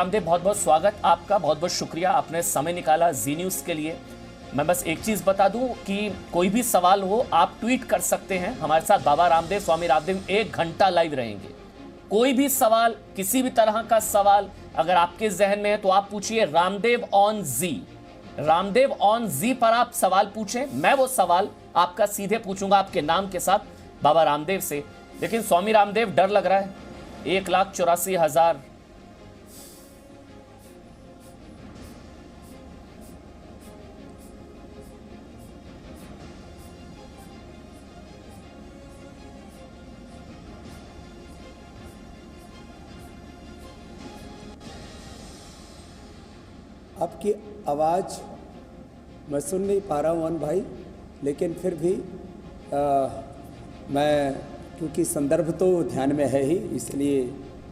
रामदेव, बहुत बहुत स्वागत आपका, बहुत बहुत शुक्रिया, आपने समय निकाला जी न्यूज़ के लिए। मैं बस एक चीज़ बता दूं कि कोई भी सवाल हो आप ट्वीट कर सकते हैं। हमारे साथ बाबा रामदेव, स्वामी रामदेव 1 घंटा लाइव रहेंगे। कोई भी सवाल, किसी भी तरह का सवाल अगर आपके जहन में है तो आप पूछिए रामदेव ऑन जी। रामदेव ऑन जी पर आप सवाल पूछें, मैं वो सवाल आपका सीधे पूछूंगा आपके नाम के साथ बाबा रामदेव से। लेकिन स्वामी रामदेव, डर लग रहा है, 1,84,000 आपकी आवाज़ मैं सुन नहीं पा रहा हूँ अन भाई, लेकिन फिर भी मैं, क्योंकि संदर्भ तो ध्यान में है ही, इसलिए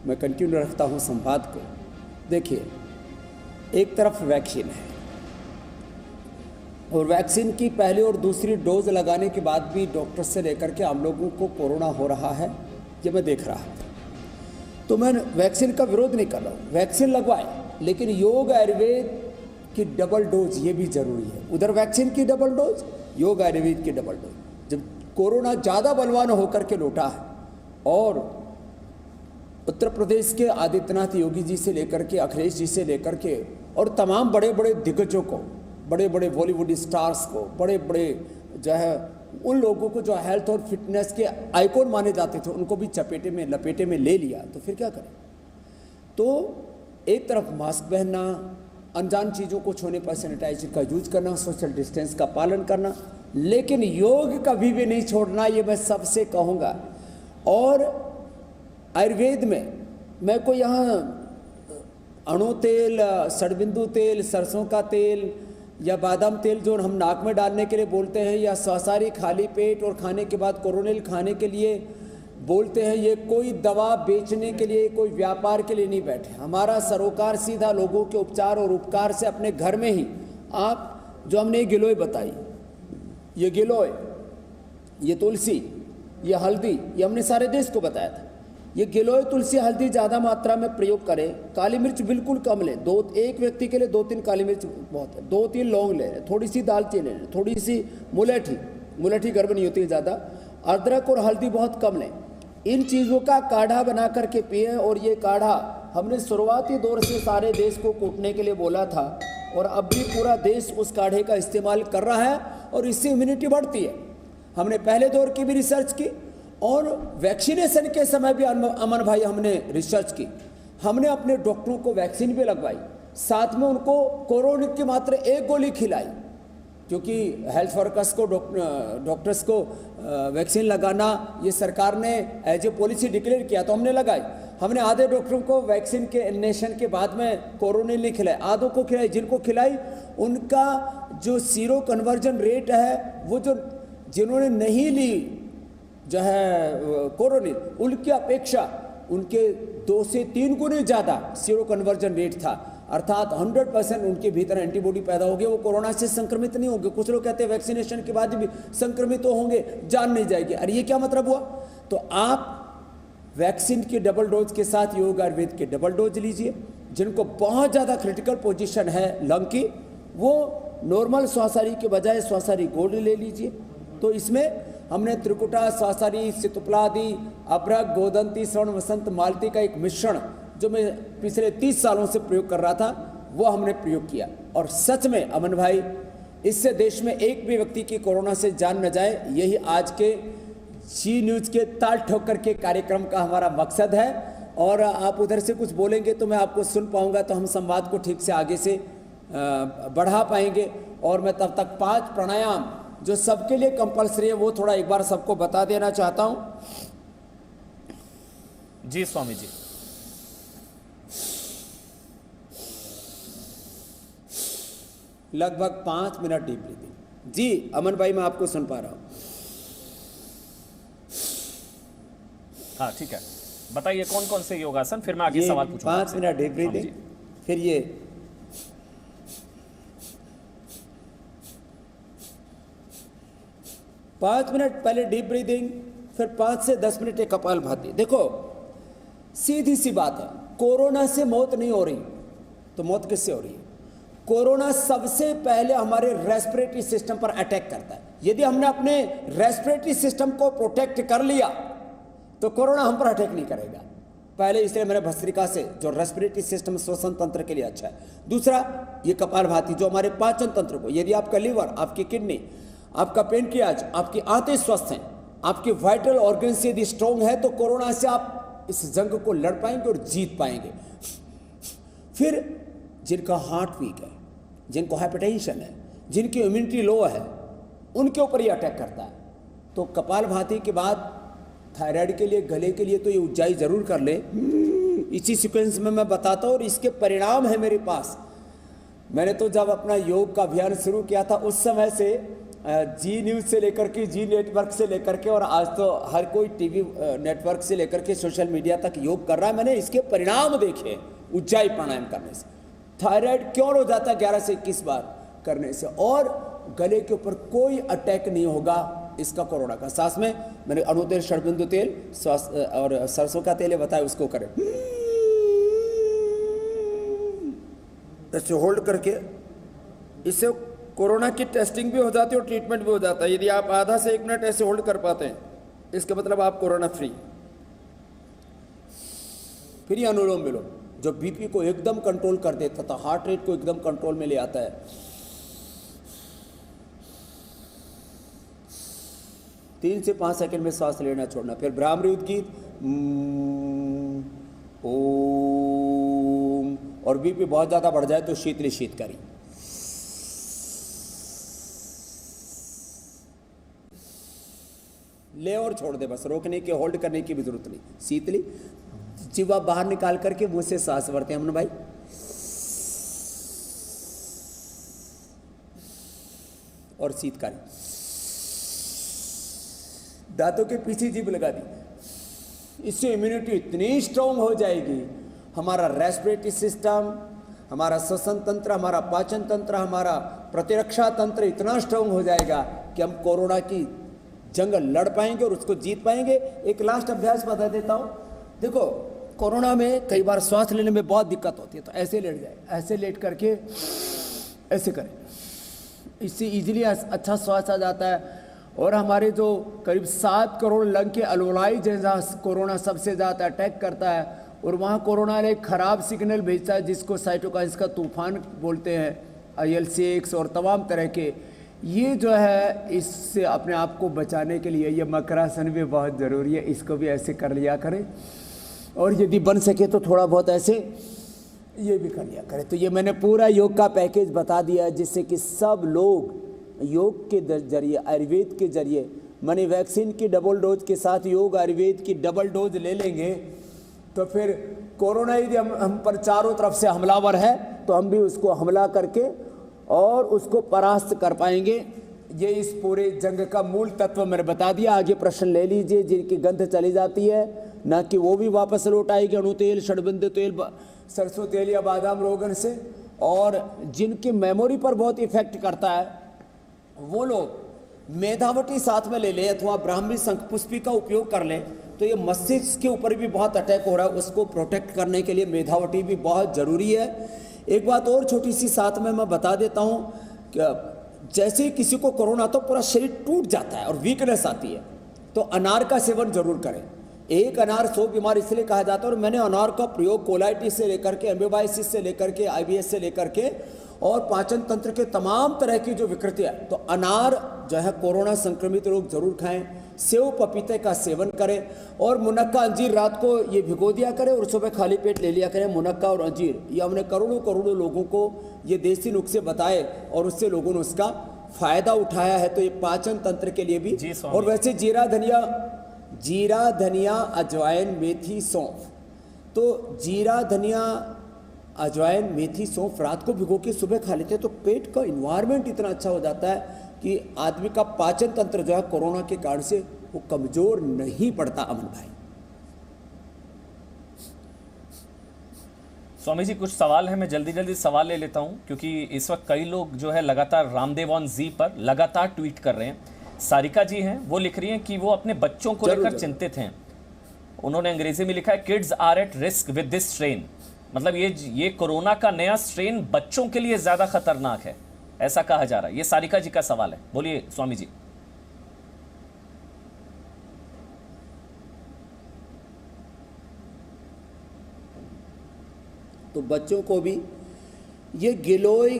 मैं कंटिन्यू रखता हूँ संवाद को। देखिए, एक तरफ वैक्सीन है और वैक्सीन की पहली और दूसरी डोज लगाने के बाद भी डॉक्टर से लेकर के आम लोगों को कोरोना हो रहा है, ये मैं देख रहा हूँ। तो मैं वैक्सीन का विरोध नहीं कर रहा हूँ, वैक्सीन लगवाएं, लेकिन योग आयुर्वेद की डबल डोज ये भी जरूरी है। उधर वैक्सीन की डबल डोज, योग आयुर्वेद की डबल डोज। जब कोरोना ज़्यादा बलवान होकर के लौटा है और उत्तर प्रदेश के आदित्यनाथ योगी जी से लेकर के अखिलेश जी से लेकर के और तमाम बड़े बड़े दिग्गजों को, बड़े बड़े बॉलीवुड स्टार्स को, बड़े बड़े जो है उन लोगों को जो हेल्थ और फिटनेस के आइकॉन माने जाते थे, उनको भी लपेटे में ले लिया, तो फिर क्या करें। तो एक तरफ मास्क पहनना, अनजान चीज़ों को छूने पर सैनिटाइजर का यूज करना, सोशल डिस्टेंस का पालन करना, लेकिन योग कभी भी नहीं छोड़ना, ये मैं सबसे कहूँगा। और आयुर्वेद में मैं को यहाँ अणु तेल, सड़बिंदु तेल, सरसों का तेल या बादाम तेल जो हम नाक में डालने के लिए बोलते हैं, या सौसारी खाली पेट और खाने के बाद कोरोनिल खाने के लिए बोलते हैं, ये कोई दवा बेचने के लिए, कोई व्यापार के लिए नहीं बैठे। हमारा सरोकार सीधा लोगों के उपचार और उपकार से अपने घर में ही, आप जो हमने ये गिलोय बताई, ये गिलोय, ये तुलसी, ये हल्दी, ये हमने सारे देश को बताया था। ये गिलोय, तुलसी, हल्दी ज़्यादा मात्रा में प्रयोग करें। काली मिर्च बिल्कुल कम लें, एक व्यक्ति के लिए 2-3 काली मिर्च बहुत है। 2-3 लौंग ले लें, थोड़ी सी दालचीनी ले लें, थोड़ी सी मुलेठी गर्म नहीं होती ज़्यादा, अदरक और हल्दी बहुत कम लें। इन चीज़ों का काढ़ा बना करके पिएं। और ये काढ़ा हमने शुरुआती दौर से सारे देश को कूटने के लिए बोला था, और अब भी पूरा देश उस काढ़े का इस्तेमाल कर रहा है और इससे इम्यूनिटी बढ़ती है। हमने पहले दौर की भी रिसर्च की और वैक्सीनेशन के समय भी अमन भाई हमने रिसर्च की। हमने अपने डॉक्टरों को वैक्सीन भी लगवाई, साथ में उनको कोरोना की मात्र 1 गोली खिलाई, क्योंकि हेल्थ वर्कर्स को, डॉक्टर्स को वैक्सीन लगाना ये सरकार ने एज ए पॉलिसी डिक्लेयर किया, तो हमने लगाई। हमने आधे डॉक्टरों को वैक्सीन के इनिशिएशन के बाद में कोरोना नहीं खिलाई, आधों को खिलाई। जिनको खिलाई उनका जो सीरो कन्वर्जन रेट है, वो जो जिन्होंने नहीं ली जो है कोरोना, उनकी अपेक्षा उनके 2 से 3 गुने ज़्यादा सीरो कन्वर्जन रेट था। अर्थात 100% उनके भीतर एंटीबॉडी पैदा हो गई, वो कोरोना से संक्रमित नहीं होंगे। कुछ लोग कहते हैं वैक्सीनेशन के बाद भी संक्रमित तो होंगे, जान नहीं जाएगी। अरे ये क्या मतलब हुआ। तो आप वैक्सीन की डबल डोज के साथ योग आयुर्वेद के डबल डोज लीजिए। जिनको बहुत ज़्यादा क्रिटिकल पोजीशन है लंग की, वो नॉर्मल स्वासारी के बजाय स्वासारी गोल्ड ले लीजिए। तो इसमें हमने त्रिकुटा, स्वासारी, सितुपलादि, अभ्रक, गोदंती, श्रवण, वसंत, मालती का एक मिश्रण जो मैं पिछले 30 सालों से प्रयोग कर रहा था, वो हमने प्रयोग किया। और सच में अमन भाई, इससे देश में एक भी व्यक्ति की कोरोना से जान न जाए, यही आज के जी न्यूज़ के ताल ठोकर के कार्यक्रम का हमारा मकसद है। और आप उधर से कुछ बोलेंगे तो मैं आपको सुन पाऊंगा, तो हम संवाद को ठीक से आगे से बढ़ा पाएंगे। और मैं तब तक 5 प्राणायाम जो सबके लिए कंपलसरी है, वो थोड़ा एक बार सबको बता देना चाहता हूं। जी स्वामी जी। लगभग 5 मिनट डीप ब्रीथिंग। जी अमन भाई, मैं आपको सुन पा रहा हूं। हाँ ठीक है, बताइए कौन कौन से योगासन, फिर मैं आगे सवाल पूछूंगा। 5 मिनट डीप ब्रीथिंग, फिर ये 5 मिनट पहले डीप ब्रीदिंग, फिर 5 से 10 मिनट एक कपालभाति। देखो सीधी सी बात है, कोरोना से मौत नहीं हो रही, तो मौत किससे हो रही है? कोरोना सबसे पहले हमारे रेस्पिरेटरी सिस्टम पर अटैक करता है। यदि हमने अपने रेस्पिरेटरी सिस्टम को प्रोटेक्ट कर लिया तो कोरोना हम पर अटैक नहीं करेगा। पहले इसलिए मैंने भस्त्रिका से, जो रेस्पिरेटरी सिस्टम श्वसन तंत्र के लिए अच्छा है। दूसरा, ये कपालभाति जो हमारे पाचन तंत्र को, यदि आपका लीवर, आपकी किडनी, आपका पेनक्रियाज, आपकी आंतें स्वस्थ हैं, आपके वाइटल ऑर्गन्स यदि स्ट्रॉन्ग है, तो कोरोना से आप इस जंग को लड़ पाएंगे और जीत पाएंगे। फिर जिनका हार्ट वीक है, जिनको हाइपरटेंशन है, जिनकी इम्यूनिटी लो है, उनके ऊपर ये अटैक करता है। तो कपालभाति के बाद थायराइड के लिए, गले के लिए तो ये उज्जाई जरूर कर ले। इसी सीक्वेंस में मैं बताता हूँ और इसके परिणाम है मेरे पास। मैंने तो जब अपना योग का अभियान शुरू किया था उस समय से जी न्यूज़ से लेकर के, जी नेटवर्क से लेकर के, और आज तो हर कोई टीवी नेटवर्क से लेकर के सोशल मीडिया तक योग कर रहा है। मैंने इसके परिणाम देखे उज्जाई प्राणायाम करने से। थायराइड क्योर हो जाता है 11 से 21 बार करने से, और गले के ऊपर कोई अटैक नहीं होगा इसका कोरोना का। सांस में मैंने अणुतेल, षडबिंदु तेल और सरसों का तेल बताया, उसको करें ऐसे होल्ड करके। इससे कोरोना की टेस्टिंग भी हो जाती है और ट्रीटमेंट भी हो जाता है। यदि आप आधा से 1 मिनट ऐसे होल्ड कर पाते हैं, इसका मतलब आप कोरोना फ्री। फिर ये अनुलोम विलोम जो बीपी को एकदम कंट्रोल कर देता था, हार्ट रेट को एकदम कंट्रोल में ले आता है। 3 से 5 सेकंड में सांस लेना छोड़ना। फिर भ्रामरी उद्गीत, ओम, और बीपी बहुत ज़्यादा बढ़ जाए तो शीतली शीतकारी। ले और छोड़ दे, बस रोकने की, होल्ड करने की भी जरूरत नहीं। शीतली, जीवा बाहर निकाल करके मुंह से सांस भरते हैं हम भाई। और शीतकारी, दांतों के पीछे जीभ लगा दी। इससे इम्यूनिटी इतनी स्ट्रांग हो जाएगी, हमारा रेस्पिरेटरी सिस्टम, हमारा श्वसन तंत्र, हमारा पाचन तंत्र, हमारा प्रतिरक्षा तंत्र इतना स्ट्रांग हो जाएगा कि हम कोरोना की जंग लड़ पाएंगे और उसको जीत पाएंगे। एक लास्ट अभ्यास बता देता हूँ। देखो, कोरोना में कई बार सांस लेने में बहुत दिक्कत होती है, तो ऐसे लेट जाए, ऐसे लेट करके ऐसे करें, इससे इजीली अच्छा श्वास आ जाता है। और हमारे जो करीब 7 करोड़ लंग के अल्वोलाई जहाँ कोरोना सबसे ज़्यादा अटैक करता है, और वहाँ कोरोना ने एक ख़राब सिग्नल भेजता है जिसको साइटोकाइन्स का तूफान बोलते हैं, IL-6 और तमाम तरह के। ये जो है, इससे अपने आप को बचाने के लिए ये मकरासन भी बहुत ज़रूरी है, इसको भी ऐसे कर लिया करें। और यदि बन सके तो थोड़ा बहुत ऐसे ये भी कर लिया करें। तो ये मैंने पूरा योग का पैकेज बता दिया है, जिससे कि सब लोग योग के जरिए, आयुर्वेद के जरिए, माने वैक्सीन की डबल डोज के साथ योग आयुर्वेद की डबल डोज ले लेंगे, तो फिर कोरोना यदि हम पर चारों तरफ से हमलावर है तो हम भी उसको हमला करके और उसको परास्त कर पाएंगे। ये इस पूरे जंग का मूल तत्व मैंने बता दिया। आगे प्रश्न ले लीजिए। जिनकी गंध चली जाती है ना, कि वो भी वापस लौट आएगी, अणुतेल, षडबिंदु तेल, सरसों तेल या बादाम रोगन से। और जिनकी मेमोरी पर बहुत इफेक्ट करता है वो लोग मेधावटी साथ में ले लें अथवा ब्राह्मी शंखपुष्पी का उपयोग कर लें, तो ये मस्तिष्क के ऊपर भी बहुत अटैक हो रहा है, उसको प्रोटेक्ट करने के लिए मेधावटी भी बहुत ज़रूरी है। एक बात और छोटी सी साथ में मैं बता देता हूँ कि जैसे ही किसी को कोरोना तो पूरा शरीर टूट जाता है और वीकनेस आती है, तो अनार का सेवन जरूर करें। एक अनार 100 बीमार इसलिए कहा जाता है, और मैंने अनार का प्रयोग कोलाइटिस से लेकर के, एम्बेबाइसिस से लेकर के, IBS से लेकर के और पाचन तंत्र के तमाम तरह की जो विकृतियाँ, तो अनार जो है कोरोना संक्रमित लोग जरूर खाएं। सेव पपीते का सेवन करें, और मुनक्का अंजीर रात को ये भिगो दिया करें और सुबह खाली पेट ले लिया करें। मुनक्का और अंजीर, ये हमने करोड़ों लोगों को ये देसी नुस्खे बताए और उससे लोगों ने उसका फायदा उठाया है। तो ये पाचन तंत्र के लिए भी। और वैसे जीरा धनिया अजवाइन मेथी सौंफ, तो जीरा धनिया अजवाइन मेथी सौंफ रात को भिगो के सुबह खा लेते हैं, तो पेट का इन्वायरमेंट इतना अच्छा हो जाता है कि आदमी का पाचन तंत्र जो है कोरोना के कारण से वो कमजोर नहीं पड़ता। अमन भाई, स्वामी जी कुछ सवाल है, मैं जल्दी सवाल ले लेता हूं, क्योंकि इस वक्त कई लोग जो है लगातार रामदेव ऑन जी पर लगातार ट्वीट कर रहे हैं। सारिका जी हैं, वो लिख रही हैं कि वो अपने बच्चों को लेकर चिंतित हैं। उन्होंने अंग्रेजी में लिखा है, kids are at risk with this strain. मतलब ये कोरोना का नया स्ट्रेन बच्चों के लिए ज्यादा खतरनाक है, ऐसा कहा जा रहा है। ये सारिका जी का सवाल है, बोलिए स्वामी जी। तो बच्चों को भी ये गिलोय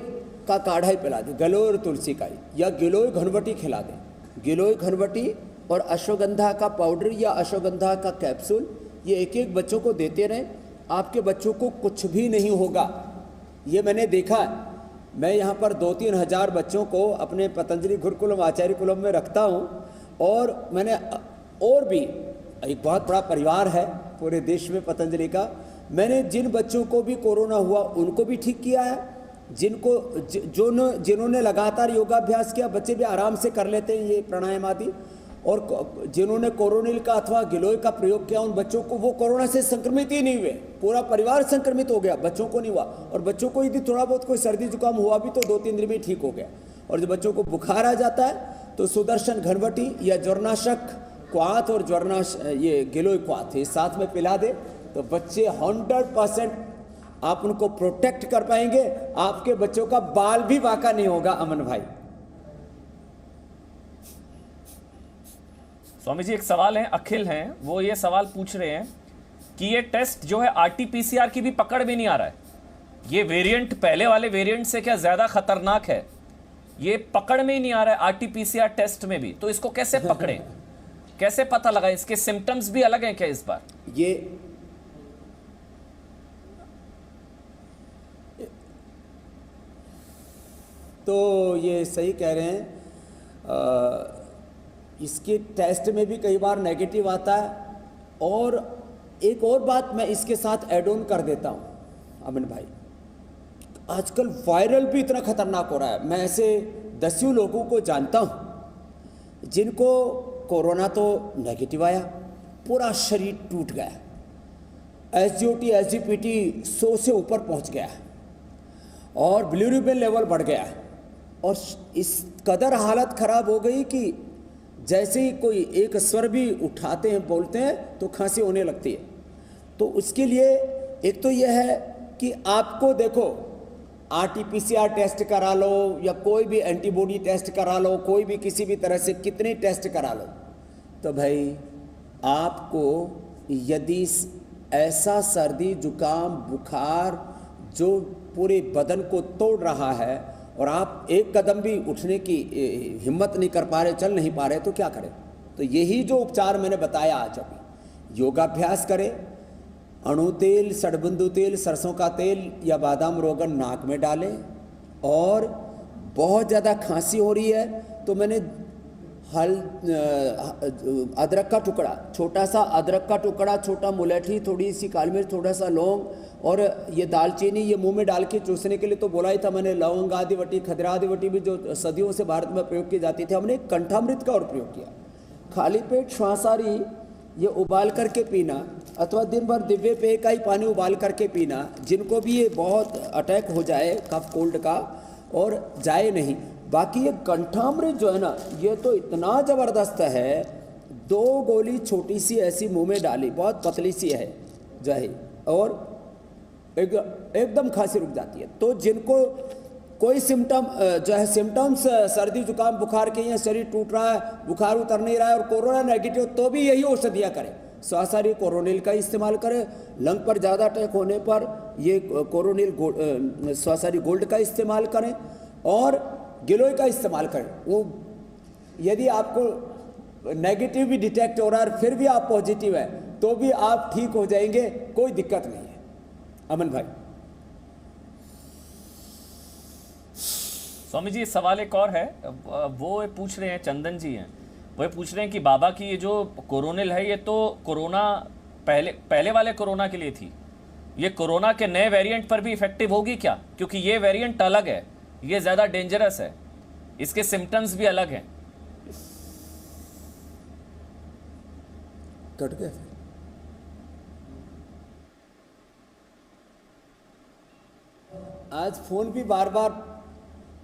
का काढ़ा ही पिला दें, गिलोय और तुलसी का ही, या गिलोय घनवटी खिला दें। गिलोय घनवटी और अश्वगंधा का पाउडर या अश्वगंधा का कैप्सूल, ये एक एक बच्चों को देते रहें, आपके बच्चों को कुछ भी नहीं होगा। ये मैंने देखा है। मैं यहाँ पर 2-3 हज़ार बच्चों को अपने पतंजलि गुरुकुलम आचार्य कुलम में रखता हूँ, और मैंने और भी एक बहुत बड़ा परिवार है पूरे देश में पतंजलि का। मैंने जिन बच्चों को भी कोरोना हुआ उनको भी ठीक किया है, जिन्होंने लगातार योगाभ्यास किया, बच्चे भी आराम से कर लेते हैं ये प्राणायाम आदि, और जिन्होंने कोरोनिल का अथवा गिलोय का प्रयोग किया उन बच्चों को वो कोरोना से संक्रमित ही नहीं हुए, पूरा परिवार संक्रमित हो गया, बच्चों को नहीं हुआ। और बच्चों को यदि थोड़ा बहुत कोई सर्दी जुकाम हुआ भी तो 2-3 दिन में ठीक हो गया। और जब बच्चों को बुखार आ जाता है तो सुदर्शन घनवटी या ज्वरनाशक क्वाथ और ये गिलोय क्वाथ ये साथ में पिला दे, तो बच्चे 100% आप उनको प्रोटेक्ट कर पाएंगे। आपके बच्चों का बाल भी बाका नहीं होगा। अमन भाई, स्वामी जी एक सवाल है, अखिल हैं, वो ये सवाल पूछ रहे हैं कि ये टेस्ट जो है RT-PCR की भी पकड़ में नहीं आ रहा है। ये वेरिएंट पहले वाले वेरिएंट से क्या ज्यादा खतरनाक है? ये पकड़ में ही नहीं आ रहा है RT-PCR टेस्ट में भी, तो इसको कैसे पकड़ें? कैसे पता लगा? इसके सिम्टम्स भी अलग हैं क्या इस बार? ये तो ये सही कह रहे हैं। इसके टेस्ट में भी कई बार नेगेटिव आता है। और एक और बात मैं इसके साथ ऐड ऑन कर देता हूँ अमन भाई, आजकल वायरल भी इतना खतरनाक हो रहा है। मैं ऐसे दसियों लोगों को जानता हूँ जिनको कोरोना तो नेगेटिव आया, पूरा शरीर टूट गया, SGOT SGPT 100 से ऊपर पहुँच गया और बिलिरुबिन लेवल बढ़ गया, और इस कदर हालत ख़राब हो गई कि जैसे ही कोई एक स्वर भी उठाते हैं बोलते हैं तो खांसी होने लगती है। तो उसके लिए एक तो यह है कि आपको देखो RT-PCR टेस्ट करा लो या कोई भी एंटीबॉडी टेस्ट करा लो, कोई भी किसी भी तरह से कितने टेस्ट करा लो, तो भाई आपको यदि ऐसा सर्दी जुकाम बुखार जो पूरे बदन को तोड़ रहा है और आप एक कदम भी उठने की हिम्मत नहीं कर पा रहे, चल नहीं पा रहे, तो क्या करें? तो यही जो उपचार मैंने बताया आज अभी, योगाभ्यास करें, अणु तेल, सड़बिंदु तेल, सरसों का तेल या बादाम रोगन नाक में डालें, और बहुत ज़्यादा खांसी हो रही है तो मैंने अदरक का टुकड़ा, छोटा सा अदरक का टुकड़ा, छोटा मुलैठी, थोड़ी सी काली मिर्च, थोड़ा सा लौंग और ये दालचीनी, ये मुंह में डाल के चूसने के लिए तो बोला ही था मैंने। लौंग आदि वटी, खदरा आदि वटी भी जो सदियों से भारत में प्रयोग की जाती थी, हमने कंठामृत का और प्रयोग किया। खाली पेट श्वासारी ये उबाल करके पीना, अथवा दिन भर दिव्य पेय का ही पानी उबाल करके पीना, जिनको भी ये बहुत अटैक हो जाए कफ कोल्ड का और जाए नहीं। बाकी ये कंठामृत जो है ना, ये तो इतना ज़बरदस्त है, 2 गोली छोटी सी ऐसी मुंह में डाली, बहुत पतली सी है जो है, और एकदम खांसी रुक जाती है। तो जिनको कोई सिम्टम जो है सिम्टम्स सर्दी जुकाम बुखार के, हैं शरीर टूट रहा है, बुखार उतर नहीं रहा है और कोरोना नेगेटिव, तो भी यही औषधियाँ करें। श्वासारी कोरोनिल का इस्तेमाल करें, लंग पर ज़्यादा अटैक होने पर ये कोरोनिल श्वासारी गोल्ड का इस्तेमाल करें, और गिलोय का इस्तेमाल करें। वो यदि आपको नेगेटिव भी डिटेक्ट हो रहा है फिर भी आप पॉजिटिव है तो भी आप ठीक हो जाएंगे, कोई दिक्कत नहीं है। अमन भाई, स्वामी जी सवाल एक और है, वो पूछ रहे हैं, चंदन जी हैं, वो पूछ रहे हैं कि बाबा की ये जो कोरोनिल है ये तो कोरोना पहले वाले कोरोना के लिए थी, ये कोरोना के नए वेरिएंट पर भी इफेक्टिव होगी क्या? क्योंकि ये वेरिएंट अलग है, ये ज़्यादा डेंजरस है, इसके सिम्टम्स भी अलग हैं। कट गए। आज फोन भी बार बार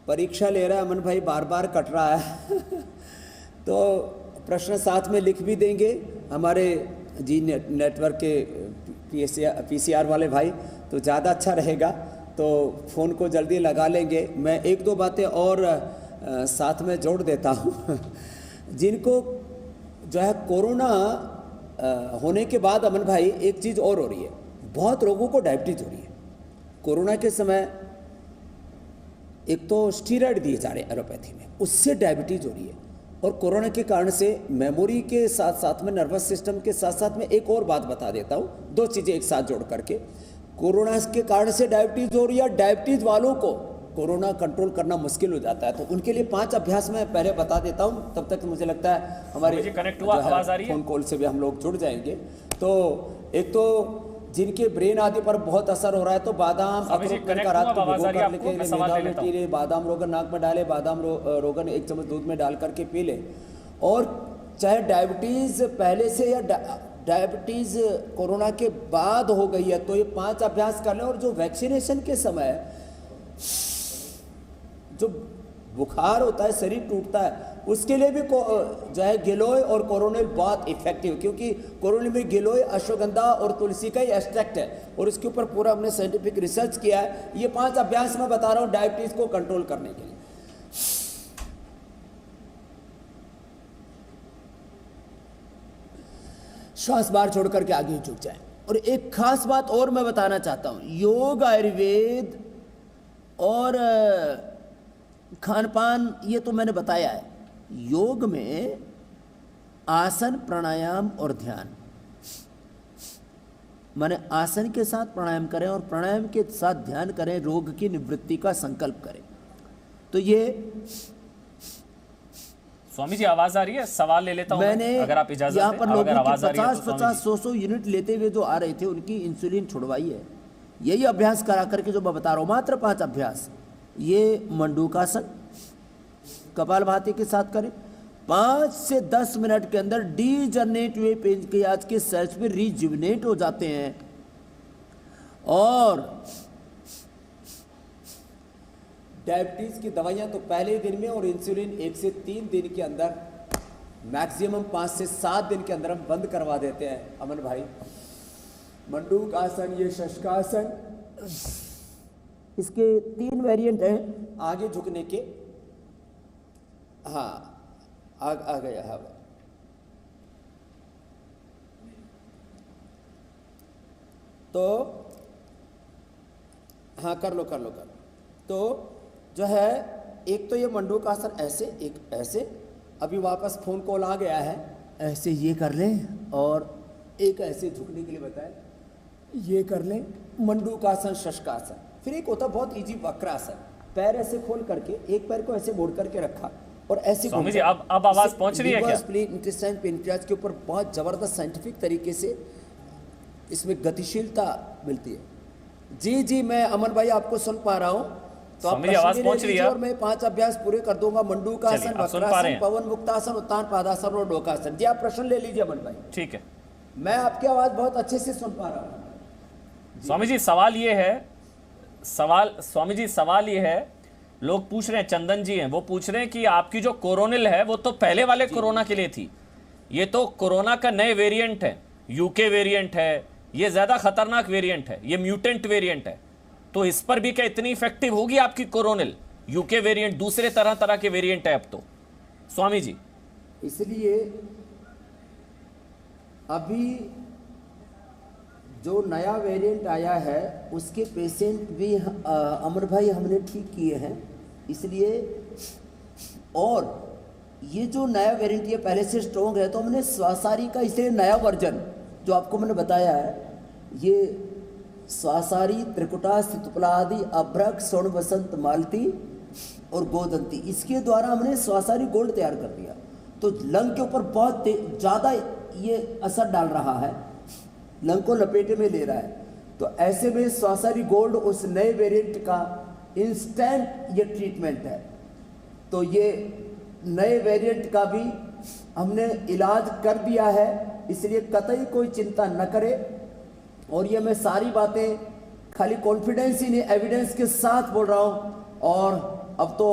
परीक्षा ले रहा है अमन भाई, बार बार कट रहा है तो प्रश्न साथ में लिख भी देंगे, हमारे जी नेटवर्क के पीसीआर वाले भाई, तो ज़्यादा अच्छा रहेगा, तो फ़ोन को जल्दी लगा लेंगे। मैं एक दो बातें और साथ में जोड़ देता हूँ। जिनको जो है कोरोना होने के बाद अमन भाई एक चीज़ और हो रही है, बहुत लोगों को डायबिटीज़ हो रही है। कोरोना के समय एक तो स्टीरॉयड दिए जा रहे हैं एलोपैथी में, उससे डायबिटीज़ हो रही है, और कोरोना के कारण से मेमोरी के साथ साथ में नर्वस सिस्टम के साथ साथ में एक और बात बता देता हूँ, दो चीज़ें एक साथ जोड़ करके। कोरोना के कारण से डायबिटीज़ हो रही है, डायबिटीज़ वालों को कोरोना कंट्रोल करना मुश्किल हो जाता है, तो उनके लिए 5 अभ्यास मैं पहले बता देता हूँ, तब तक मुझे लगता है हमारे कनेक्ट हुआ, आवाज़ आ रही है, फोन कॉल से भी हम लोग जुड़ जाएंगे। तो एक तो जिनके ब्रेन आदि पर बहुत असर हो रहा है, तो बादाम अखरोट का रात को भिगो कर लेके बादाम रोगन नाक में डाले, बादाम रोगन 1 चम्मच दूध में डाल करके पी ले। और चाहे डायबिटीज़ पहले से या डायबिटीज़ कोरोना के बाद हो गई है, तो ये 5 अभ्यास कर लें। और जो वैक्सीनेशन के समय जो बुखार होता है, शरीर टूटता है, उसके लिए भी जो है गिलोय और कोरोनिल बहुत इफेक्टिव, क्योंकि कोरोनिल में गिलोय, अश्वगंधा और तुलसी का ही एक्सट्रैक्ट है, और इसके ऊपर पूरा हमने साइंटिफिक रिसर्च किया है। ये 5 अभ्यास मैं बता रहा हूँ डायबिटीज को कंट्रोल करने के लिए। श्वास बाहर छोड़ करके आगे झुक जाए। और एक खास बात और मैं बताना चाहता हूँ, योग, आयुर्वेद और खान पान ये तो मैंने बताया है। योग में आसन, प्राणायाम और ध्यान, माने आसन के साथ प्राणायाम करें और प्राणायाम के साथ ध्यान करें, रोग की निवृत्ति का संकल्प करें। तो ये स्वामी जी आवाज आ रही है, सवाल ले लेता हूं मैंने अगर आप इजाजत यहाँ पर लोगों की 50-50-100 यूनिट लेते हुए जो आ रहे थे, उनकी इंसुलिन छुड़वाई है। यही अभ्यास करा करके जो मैं बता रहा हूँ, मात्र 5 अभ्यास। ये मंडूकासन कपालभाति के साथ करें, 5 से 10 मिनट के अंदर डीजनरेट हुए पेनक्रियाज के सेल्स में रिजुविनेट हो जाते हैं। और डायबिटीज की दवाइयां तो पहले दिन में, और इंसुलिन 1 से 3 दिन के अंदर, मैक्सिमम 5 से 7 दिन के अंदर हम बंद करवा देते हैं अमन भाई। मंडूक आसन, ये शशकासन, इसके 3 वेरिएंट हैं आगे झुकने के। हाँ आ गया। हाँ तो हाँ कर लो। तो जो है एक तो ये मंडूक आसन ऐसे, एक ऐसे, अभी वापस फोन कॉल आ गया है, ऐसे ये कर लें, और एक ऐसे झुकने के लिए बताएं, ये कर लें, मंडूक आसन, शशकासन। फिर एक होता बहुत इजी वक्रासन, पैर ऐसे खोल करके एक पैर को ऐसे मोड़ करके रखा और ऐसे। स्वामी जी अब आवाज पहुंच रही है क्या? स्प्लीन, इंटेस्टाइन, पेनक्रियाज के ऊपर बहुत जबरदस्त साइंटिफिक तरीके से इसमें गतिशीलता मिलती है। जी मैं अमन भाई आपको सुन पा रहा हूँ, तो आप आवाज पहुंच रही है और मैं 5 अभ्यास पूरे कर दूंगा। मंडूकासन, वक्रासन, पवन मुक्तासन, उत्तान पादासन और डोकासन। जी आप प्रश्न ले लीजिए अमन भाई। ठीक है, मैं आपकी आवाज बहुत अच्छे से सुन पा रहा हूँ। स्वामी जी सवाल ये है, लोग पूछ रहे हैं, चंदन जी हैं, वो पूछ रहे हैं कि आपकी जो कोरोनिल है वो तो पहले वाले कोरोना के लिए थी, ये तो कोरोना का नए वेरिएंट है, यूके वेरिएंट है, ये ज्यादा खतरनाक वेरिएंट है, ये म्यूटेंट वेरिएंट है, तो इस पर भी क्या इतनी इफेक्टिव होगी आपकी कोरोनिल? यूके वेरिएंट दूसरे तरह के वेरिएंट है अब तो। स्वामी जी इसलिए अभी जो नया वेरिएंट आया है उसके पेशेंट भी अमर भाई हमने ठीक किए हैं, इसलिए। और ये जो नया वेरिएंट ये पहले से स्ट्रॉन्ग है, तो हमने स्वासारी का इसलिए नया वर्जन जो आपको मैंने बताया है, ये स्वासारी, त्रिकुटा, सितुपलादि, अभ्रक, स्वर्ण वसंत, मालती और गोदंती, इसके द्वारा हमने स्वासारी गोल्ड तैयार कर दिया। तो लंग के ऊपर बहुत ज़्यादा ये असर डाल रहा है, लंग को लपेटे में ले रहा है। तो ऐसे में स्वासारी गोल्ड उस नए वेरिएंट का इंस्टेंट ये ट्रीटमेंट है। तो ये नए वेरिएंट का भी हमने इलाज कर दिया है, इसलिए कतई कोई चिंता न करे। और ये मैं सारी बातें खाली कॉन्फिडेंस ही नहीं, एविडेंस के साथ बोल रहा हूँ। और अब तो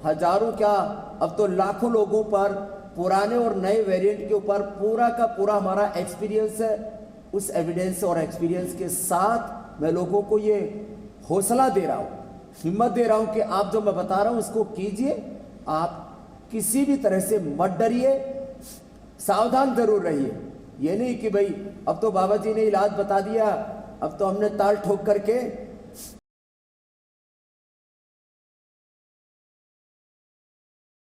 हजारों क्या, अब तो लाखों लोगों पर पुराने और नए वेरिएंट के ऊपर पूरा का पूरा हमारा एक्सपीरियंस है। उस एविडेंस और एक्सपीरियंस के साथ मैं लोगों को ये हौसला दे रहा हूँ, हिम्मत दे रहा हूँ कि आप जो मैं बता रहा हूँ उसको कीजिए। आप किसी भी तरह से मत डरिए, सावधान जरूर रहिए। ये नहीं कि भाई अब तो बाबा जी ने इलाज बता दिया, अब तो हमने ताल ठोक करके